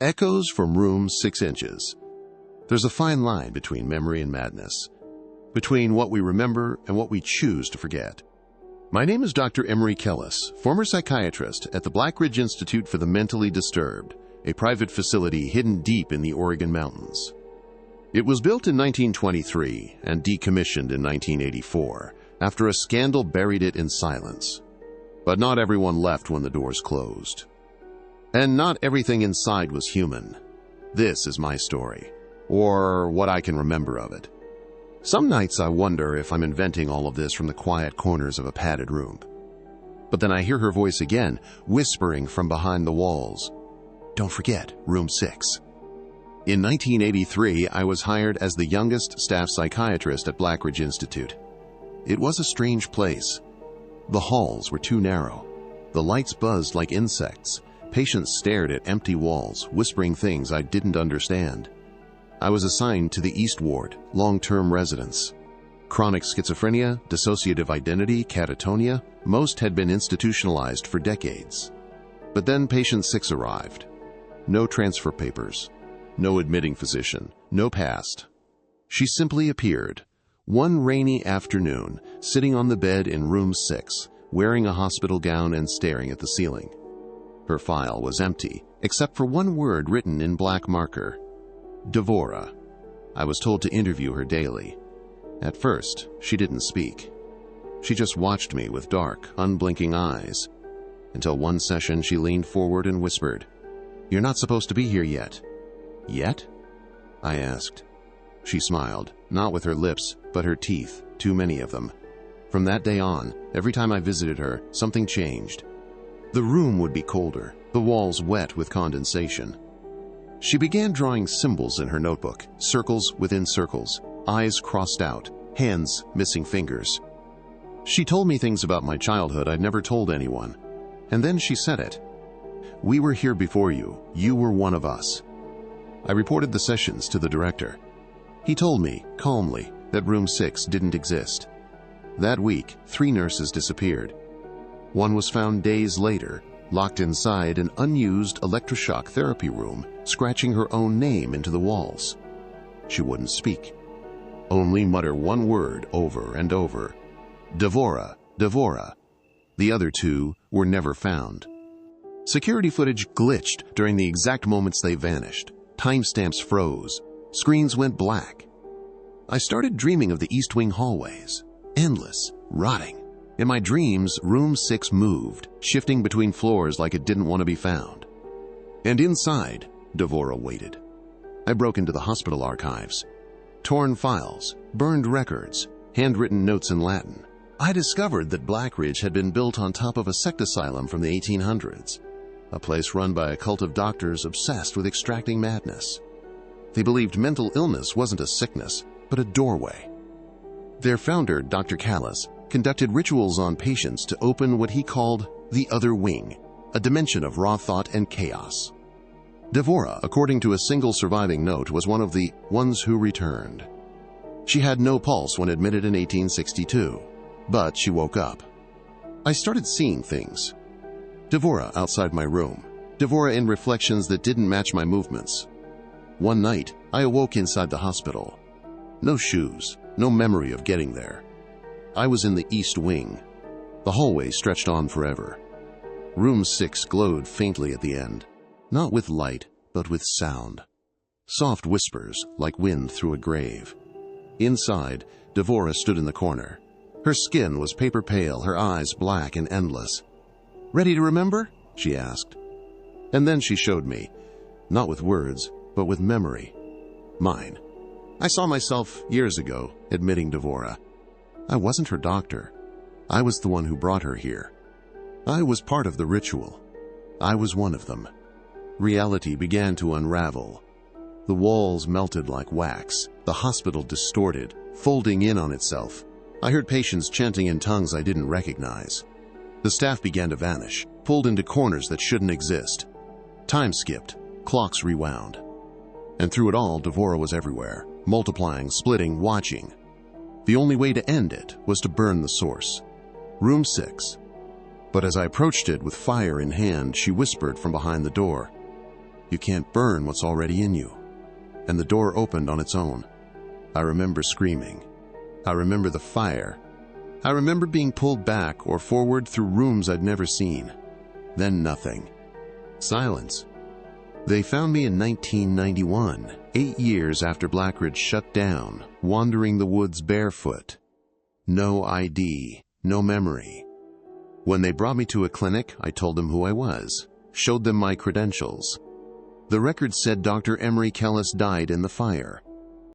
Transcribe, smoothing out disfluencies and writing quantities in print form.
Echoes from room 6 inches. There's a fine line between memory and madness, between what we remember and what we choose to forget. My name is Dr. Emory Kellis, former psychiatrist at the Blackridge Institute for the Mentally Disturbed, a private facility hidden deep in the Oregon mountains. It was built in 1923 and decommissioned in 1984 after a scandal buried it in silence. But not everyone left when the doors closed. And not everything inside was human. This is my story, or what I can remember of it. Some nights I wonder if I'm inventing all of this from the quiet corners of a padded room. But then I hear her voice again, whispering from behind the walls. Don't forget, room 6. In 1983, I was hired as the youngest staff psychiatrist at Blackridge Institute. It was a strange place. The halls were too narrow. The lights buzzed like insects. Patients stared at empty walls, whispering things I didn't understand. I was assigned to the East Ward, long-term residents. Chronic schizophrenia, dissociative identity, catatonia, most had been institutionalized for decades. But then patient 6 arrived. No transfer papers, no admitting physician, no past. She simply appeared, one rainy afternoon, sitting on the bed in room 6, wearing a hospital gown and staring at the ceiling. Her file was empty, except for one word written in black marker. Devora. I was told to interview her daily. At first, she didn't speak. She just watched me with dark, unblinking eyes. Until one session she leaned forward and whispered, "You're not supposed to be here yet." "Yet?" I asked. She smiled, not with her lips, but her teeth, too many of them. From that day on, every time I visited her, something changed. The room would be colder, the walls wet with condensation. She began drawing symbols in her notebook, circles within circles, eyes crossed out, hands missing fingers. She told me things about my childhood I'd never told anyone. And then she said it. "We were here before you. You were one of us." I reported the sessions to the director. He told me, calmly, that room 6 didn't exist. That week, 3 nurses disappeared. One was found days later, locked inside an unused electroshock therapy room, scratching her own name into the walls. She wouldn't speak, only mutter one word over and over. Devora, Devora. The other 2 were never found. Security footage glitched during the exact moments they vanished. Timestamps froze. Screens went black. I started dreaming of the East Wing hallways. Endless, rotting. In my dreams, room 6 moved, shifting between floors like it didn't want to be found. And inside, Devora waited. I broke into the hospital archives. Torn files, burned records, handwritten notes in Latin. I discovered that Blackridge had been built on top of a sect asylum from the 1800s, a place run by a cult of doctors obsessed with extracting madness. They believed mental illness wasn't a sickness, but a doorway. Their founder, Dr. Kellis, conducted rituals on patients to open what he called the other wing, a dimension of raw thought and chaos. Devora, according to a single surviving note, was one of the ones who returned. She had no pulse when admitted in 1862, but she woke up. I started seeing things. Devora outside my room, Devora in reflections that didn't match my movements. One night, I awoke inside the hospital. No shoes, no memory of getting there. I was in the East Wing. The hallway stretched on forever. Room 6 glowed faintly at the end, not with light, but with sound. Soft whispers like wind through a grave. Inside, Devora stood in the corner. Her skin was paper pale, her eyes black and endless. "Ready to remember?" she asked. And then she showed me, not with words, but with memory. Mine. I saw myself years ago admitting Devora. I wasn't her doctor. I was the one who brought her here. I was part of the ritual. I was one of them. Reality began to unravel. The walls melted like wax, the hospital distorted, folding in on itself. I heard patients chanting in tongues I didn't recognize. The staff began to vanish, pulled into corners that shouldn't exist. Time skipped, clocks rewound. And through it all, Devora was everywhere, multiplying, splitting, watching. The only way to end it was to burn the source. Room 6. But as I approached it with fire in hand, she whispered from behind the door, You can't burn what's already in you. And the door opened on its own. I remember screaming. I remember the fire. I remember being pulled back or forward through rooms I'd never seen. Then nothing. Silence. They found me in 1991, 8 years after Blackridge shut down, wandering the woods barefoot. No ID, no memory. When they brought me to a clinic, I told them who I was, showed them my credentials. The record said Dr. Emory Kellis died in the fire.